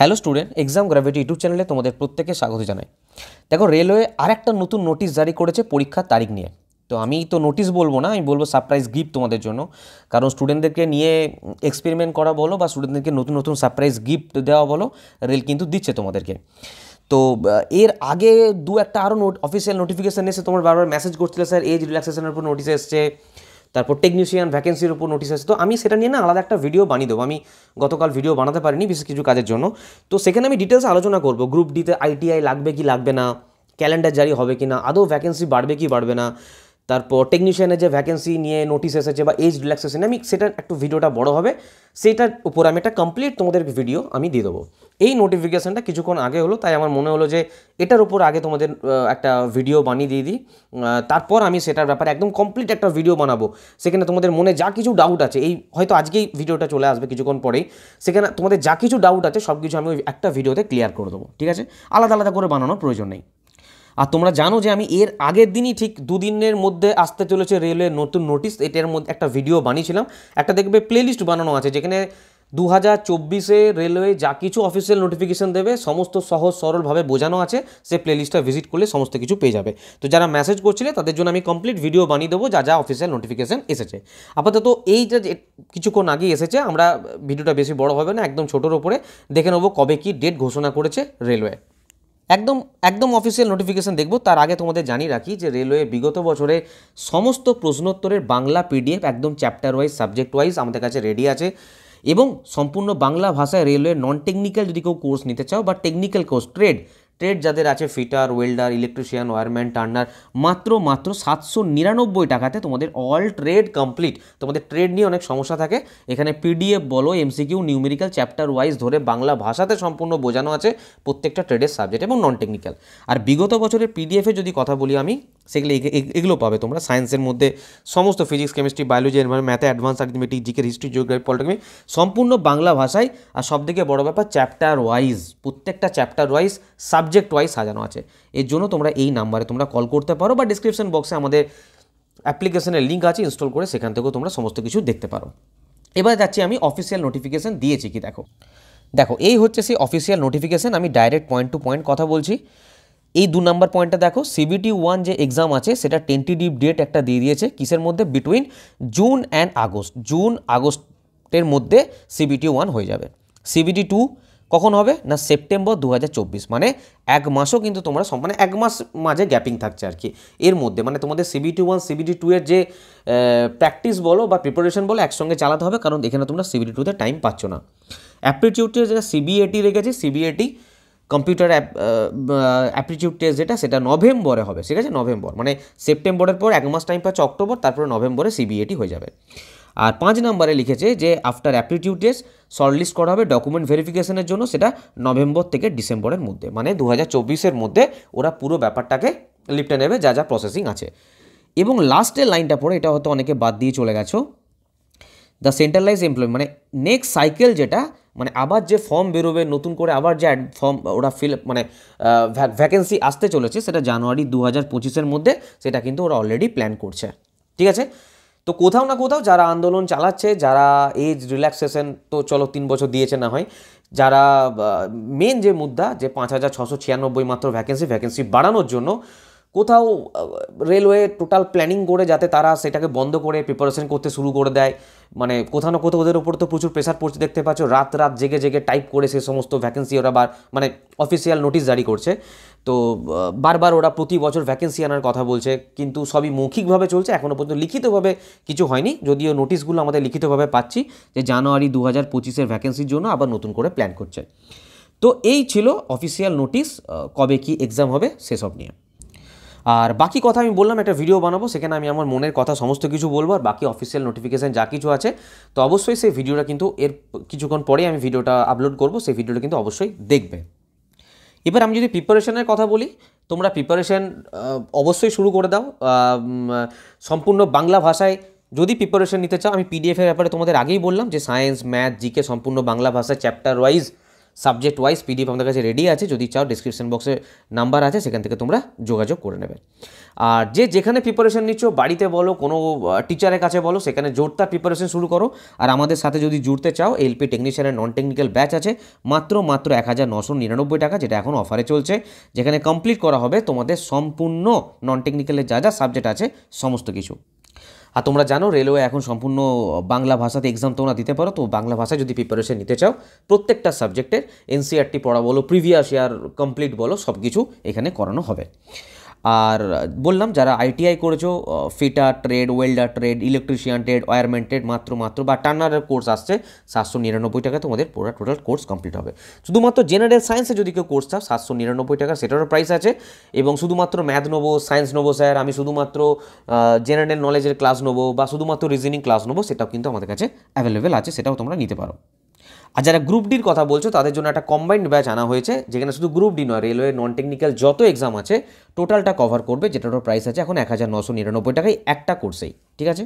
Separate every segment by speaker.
Speaker 1: Hello student, exam gravity YouTube চ্যানেলে তোমাদের প্রত্যেকে স্বাগত জানাই। দেখো, রেলওয়ে আরেকটা নতুন নোটিশ জারি করেছে পরীক্ষার তারিখ নিয়ে। তো আমি তো নোটিশ বলবো না, আমি বলবো সারপ্রাইজ গিফট তোমাদের জন্য। কারণ স্টুডেন্টদেরকে নিয়ে এক্সপেরিমেন্ট করা বলো বা স্টুডেন্টদেরকে নতুন নতুন সারপ্রাইজ গিফট দেওয়া বলো, রেল কিন্তু দিচ্ছে তোমাদেরকে। তো এর আগে একটা আরও অফিসিয়াল নোটিফিকেশান এসে তোমার বারবার মেসেজ করছিলে, স্যার এজ রিল্যাক্সেশনের উপর নোটিশ এসছে, তারপর টেকনিশিয়ান ভ্যাকেন্সির উপর নোটিশ আসে। তো আমি সেটা নিয়ে না আলাদা একটা ভিডিও বানিয়ে দেবো। আমি গতকাল ভিডিও বানাতে পারিনি বিশেষ কিছু কাজের জন্য। তো সেখানে আমি ডিটেলসে আলোচনা করবো গ্রুপ ডিতে আইটিআই লাগবে কি লাগবে না, ক্যালেন্ডার জারি হবে কি না, আদৌ ভ্যাকেন্সি বাড়বে কি বাড়বে না, তারপর টেকনিশিয়ানের যে ভ্যাকেন্সি নিয়ে নোটিশ এসেছে বা এজ রিল্যাক্সেশন, আমি সেটার একটু ভিডিওটা বড় হবে, সেইটার উপর আমি একটা কমপ্লিট তোমাদের ভিডিও আমি দিয়ে দেবো। এই নোটিফিকেশানটা কিছুক্ষণ আগে হলো, তাই আমার মনে হলো যে এটার উপর আগে তোমাদের একটা ভিডিও বানিয়ে দিয়ে দিই। তারপর আমি সেটার ব্যাপারে একদম কমপ্লিট একটা ভিডিও বানাবো। সেখানে তোমাদের মনে যা কিছু ডাউট আছে, এই হয়তো আজকেই ভিডিওটা চলে আসবে কিছুক্ষণ পরেই, সেখানে তোমাদের যা কিছু ডাউট আছে সব কিছু আমি ওই একটা ভিডিওতে ক্লিয়ার করে দেবো। ঠিক আছে, আলাদা আলাদা করে বানানোর প্রয়োজন নেই। আর তোমরা জানো যে আমি এর আগের দিনই ঠিক দুদিনের মধ্যে আসতে চলেছে রেলওয়ের নতুন নোটিশ, এটার মধ্যে একটা ভিডিও বানিয়েছিলাম। একটা দেখবে প্লেলিস্ট বানানো আছে, যেখানে 2024-এ রেলওয়ে যা কিছু অফিসিয়াল নোটিফিকেশান দেবে সমস্ত সহজ সরলভাবে বোঝানো আছে। সে প্লেলিস্টটা ভিজিট করলে সমস্ত কিছু পেয়ে যাবে। তো যারা মেসেজ করছিলে তাদের জন্য আমি কমপ্লিট ভিডিও বানিয়ে দেবো যা যা অফিসিয়াল নোটিফিকেশান এসেছে। আপাতত এইটা যে কিছুক্ষণ আগেই এসেছে, আমরা ভিডিওটা বেশি বড় হবে না, একদম ছোটোর ওপরে দেখে নেবো কবে কি ডেট ঘোষণা করেছে রেলওয়ে। একদম একদম অফিসিয়াল নোটিফিকেশান দেখব। তার আগে তোমাদের জানিয়ে রাখি যে রেলওয়ে বিগত বছরে সমস্ত প্রশ্নোত্তরের বাংলা পিডিএফ একদম চ্যাপ্টার ওয়াইজ সাবজেক্ট ওয়াইজ আমাদের কাছে রেডি আছে, এবং সম্পূর্ণ বাংলা ভাষায় রেলওয়ে নন টেকনিক্যাল যদি কেউ কোর্স নিতে চাও বা টেকনিক্যাল কোর্স ট্রেড যাদের আছে, fitter, welder, electrician, wireman, turner, মাত্র 799 টাকাতে তোমাদের অল ট্রেড কমপ্লিট। তোমাদের ট্রেড নিয়ে অনেক সমস্যা থাকে, এখানে পিডিএফ বলো, এমসিকিউ, নিউমেরিক্যাল, চ্যাপ্টার ওয়াইজ ধরে বাংলা ভাষাতে সম্পূর্ণ বোঝানো আছে প্রত্যেকটা ট্রেডের সাবজেক্ট এবং নন টেকনিক্যাল। আর বিগত বছরের পিডিএফে যদি কথা বলি আমি, সেগুলো এগুলো পাবে তোমরা সায়েন্সের মধ্যে সমস্ত ফিজিক্স, কেমিস্ট্রি, বায়োলজি, এনভায়রনমেন্ট, ম্যাথে, advance arithmetic, GK, history, geography, political, সম্পূর্ণ বাংলা ভাষায়। আর সবথেকে বড় ব্যাপার চ্যাপ্টার ওয়াইজ, প্রত্যেকটা চ্যাপ্টার ওয়াইজ সাবজেক্ট ওয়াইজ সাজানো আছে। এর জন্য তোমরা এই নাম্বারে তোমরা কল করতে পারো বা ডিসক্রিপশন বক্সে আমাদের অ্যাপ্লিকেশনের লিঙ্ক আছে, ইনস্টল করে সেখান থেকেও তোমরা সমস্ত কিছু দেখতে পারো। এবার যাচ্ছি আমি অফিসিয়াল নোটিফিকেশান দিয়েছি কি দেখো এই হচ্ছে সেই অফিসিয়াল নোটিফিকেশান। আমি ডাইরেক্ট পয়েন্ট টু পয়েন্ট কথা বলছি। এই 2 নম্বর পয়েন্টটা দেখো, CBT 1 যে এক্সাম আছে সেটা টেন্টেটিভ ডেট একটা দিয়ে দিয়েছে, কিসের মধ্যে, between June and August. June আগস্টের মধ্যে CBT 1 হয়ে যাবে। CBT 2 কখন হবে না, সেপ্টেম্বর 2024। মানে এক মাসও কিন্তু তোমরা মানে এক মাস মাঝে গ্যাপিং থাকছে আর কি এর মধ্যে। মানে তোমাদের CBT 1 CBT 2 এর যে প্র্যাকটিস বলো বা প্রিপারেশন বলো একসঙ্গে চালাতে হবে, কারণ এখানে তোমরা CBT 2-তে টাইম পাচ্ছ না। অ্যাপটিটিউডে যেটা CBAT রেখেছে, CBAT কম্পিউটার অ্যাপটিটিউড টেস্ট যেটা, সেটা নভেম্বরে হবে। ঠিক আছে, নভেম্বর মানে সেপ্টেম্বরের পর এক মাস টাইম পাচ্ছে অক্টোবর, তারপরে নভেম্বরে CBAT হয়ে যাবে। আর 5 নম্বরে লিখেছে যে আফটার অ্যাপটিটিউড টেস্ট শর্টলিস্ট করা হবে ডকুমেন্ট ভেরিফিকেশনের জন্য, সেটা নভেম্বর থেকে ডিসেম্বরের মধ্যে, মানে 2024-এর মধ্যে ওরা পুরো ব্যাপারটাকে লিপটে নেবে যা যা প্রসেসিং আছে। এবং লাস্টের লাইনটা পড়ে, এটা হয়তো অনেকে বাদ দিয়ে চলে গেছো, দ্য সেন্ট্রালাইজ এমপ্লয়, মানে নেক্সট সাইকেল যেটা, মানে আবার যে ফর্ম বেরোবে নতুন করে, আবার যে ফর্ম ওরা মানে ভ্যাকেন্সি আসতে চলেছে, সেটা জানুয়ারি 2025-এর মধ্যে, সেটা কিন্তু ওরা অলরেডি প্ল্যান করছে। ঠিক আছে, তো কোথাও না কোথাও যারা আন্দোলন চালাচ্ছে, যারা এজ রিল্যাক্সেশন তো চলো 3 বছর দিয়েছে না হয়, যারা মেন যে মুদ্রা যে 5696 মাত্র ভ্যাকেন্সি বাড়ানোর জন্য, কোথাও রেলওয়ে টোটাল প্ল্যানিং করে যাতে তারা সেটাকে বন্ধ করে প্রিপারেশন করতে শুরু করে দেয়। মানে কোথাও না কোথাও ওদের উপর তো প্রচুর প্রেশার পড়ছে, দেখতে পাচ্ছ রাত জেগে টাইপ করে সে সমস্ত ভ্যাকেন্সি ওরা মানে অফিসিয়াল নোটিশ জারি করছে। তো বারবার ওরা প্রতি বছর ভ্যাকেন্সি আনার কথা বলছে, কিন্তু সবই মৌখিকভাবে চলছে, এখনও পর্যন্ত লিখিতভাবে কিছু হয়নি। যদিও নোটিশগুলো আমাদের লিখিতভাবে পাচ্ছি যে জানুয়ারি 2025-এর ভ্যাকেন্সির জন্য আবার নতুন করে প্ল্যান করছে। তো এই ছিল অফিসিয়াল নোটিশ, কবে কি এক্সাম হবে সেসব নিয়ে। আর বাকি কথা আমি বললাম একটা ভিডিও বানাবো, সেখানে আমি আমার মনের কথা সমস্ত কিছু বলবো, আর বাকি অফিসিয়াল নোটিফিকেশান যা কিছু আছে। তো অবশ্যই সেই ভিডিওটা কিন্তু এর কিছুক্ষণ পরেই আমি ভিডিওটা আপলোড করব, সেই ভিডিওটা কিন্তু অবশ্যই দেখবে। এবার আমি যদি প্রিপারেশনের কথা বলি, তোমরা প্রিপারেশন অবশ্যই শুরু করে দাও। সম্পূর্ণ বাংলা ভাষায় যদি প্রিপারেশন নিতে চাও, আমি পিডিএফের ব্যাপারে তোমাদের আগেই বললাম যে সায়েন্স, ম্যাথ, জিকে সম্পূর্ণ বাংলা ভাষায় chapter wise subject wise PDF আমাদের কাছে রেডি আছে, যদি চাও ডিসক্রিপশন বক্সে নাম্বার আছে, সেখান থেকে তোমরা যোগাযোগ করে নেবে। আর যেখানে প্রিপারেশন নিচ্ছ, বাড়িতে বলো, কোনো টিচারের কাছে বলো, সেখানে জোরদার প্রিপারেশন শুরু করো। আর আমাদের সাথে যদি জুড়তে চাও, এলপি টেকনিশিয়ানের নন টেকনিক্যাল ব্যাচ আছে মাত্র 1999 টাকা, যেটা এখন অফারে চলছে, যেখানে কমপ্লিট করা হবে তোমাদের সম্পূর্ণ নন টেকনিক্যালের যা যা সাবজেক্ট আছে সমস্ত কিছু। আর তোমরা জানো রেলওয়ে এখন সম্পূর্ণ বাংলা ভাষাতে এক্সাম তোমরা দিতে পারো, তো বাংলা ভাষায় যদি প্রিপারেশন নিতে চাও, প্রত্যেকটা সাবজেক্টের এনসিইআরটি পড়া বলো, প্রিভিয়াস ইয়ার কমপ্লিট বলো, সব কিছু এখানে করানো হবে। আর বললাম যারা আইটিআই করেছো, fitter trade, welder trade, electrician trade, wireman trade, মাত্র বা টার্নারের কোর্স আসছে 799 টাকা, তোমাদের পুরো টোটাল কোর্স কমপ্লিট হবে। শুধুমাত্র জেনারেল সায়েন্সে যদি কেউ কোর্স চাও 799 টাকা, সেটারও প্রাইস আছে। এবং শুধুমাত্র ম্যাথ নেবো, সায়েন্স নেবো স্যার, আমি শুধুমাত্র জেনারেল নলেজের ক্লাস নেবো বা শুধুমাত্র রিজনিং ক্লাস নেবো, সেটাও কিন্তু আমাদের কাছে অ্যাভেলেবেল আছে, সেটাও তোমরা নিতে পারো। আর যারা গ্রুপ ডির কথা বলছো, তাদের জন্য একটা কম্বাইন্ড ব্যাচ আনা হয়েছে, যেখানে শুধু গ্রুপ ডি নয়, রেলওয়ে নন টেকনিক্যাল যত এক্সাম আছে টোটালটা কভার করবে, যেটার প্রাইস আছে এখন 1999 টাকায় একটা কোর্সেই। ঠিক আছে,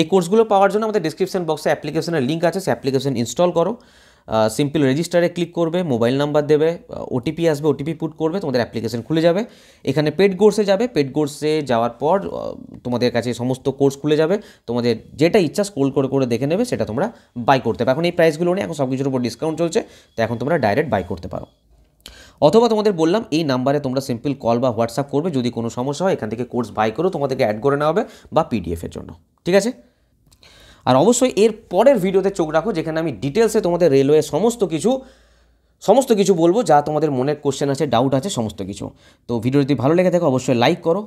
Speaker 1: এই কোর্সগুলো পাওয়ার জন্য আমাদের ডিসক্রিপশন বক্সে অ্যাপ্লিকেশনের লিঙ্ক আছে, সেই অ্যাপ্লিকেশন ইনস্টল করো, সিম্পল রেজিস্টারে ক্লিক করবে, মোবাইল নাম্বার দেবে, ওটিপি আসবে, ওটিপি পুট করবে, তোমাদের অ্যাপ্লিকেশন খুলে যাবে। এখানে পেড কোর্সে যাবে, পেড কোর্সে যাওয়ার পর তোমাদের কাছে সমস্ত কোর্স খুলে যাবে, তোমাদের যেটা ইচ্ছা স্ক্রোল করে করে দেখে নেবে, সেটা তোমরা বাই করতে পারো। এখন এই প্রাইসগুলো নেই, এখন সব কিছুর উপর ডিসকাউন্ট চলছে, তো এখন তোমরা ডাইরেক্ট বাই করতে পারো। অথবা তোমাদের বললাম এই নাম্বারে তোমরা সিম্পল কল বা হোয়াটসঅ্যাপ করবে, যদি কোনো সমস্যা হয় এখান থেকে কোর্স বাই করো, তোমাদেরকে অ্যাড করে নেওয়া হবে বা পিডিএফের জন্য। ঠিক আছে, আর অবশ্যই এর পরের ভিডিওতে চোখ রাখো, যেখানে আমি ডিটেলসে তোমাদের রেলওয়ে সমস্ত কিছু বলবো, যা তোমাদের মনের কোশ্চেন আছে, ডাউট আছে, সমস্ত কিছু। তো ভিডিও যদি ভালো লেগে থাকে অবশ্যই লাইক করো,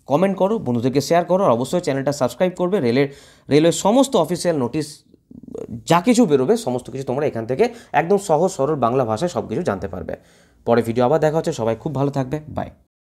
Speaker 1: কমেন্ট করো, বন্ধুদেরকে শেয়ার করো, আর অবশ্যই চ্যানেলটা সাবস্ক্রাইব করবে। রেলের সমস্ত অফিসিয়াল নোটিশ যা কিছু বেরোবে সমস্ত কিছু তোমরা এখান থেকে একদম সহজ সরল বাংলা ভাষায় সব কিছু জানতে পারবে। পরে ভিডিও আবার দেখা হচ্ছে, সবাই খুব ভালো থাকবে, বাই।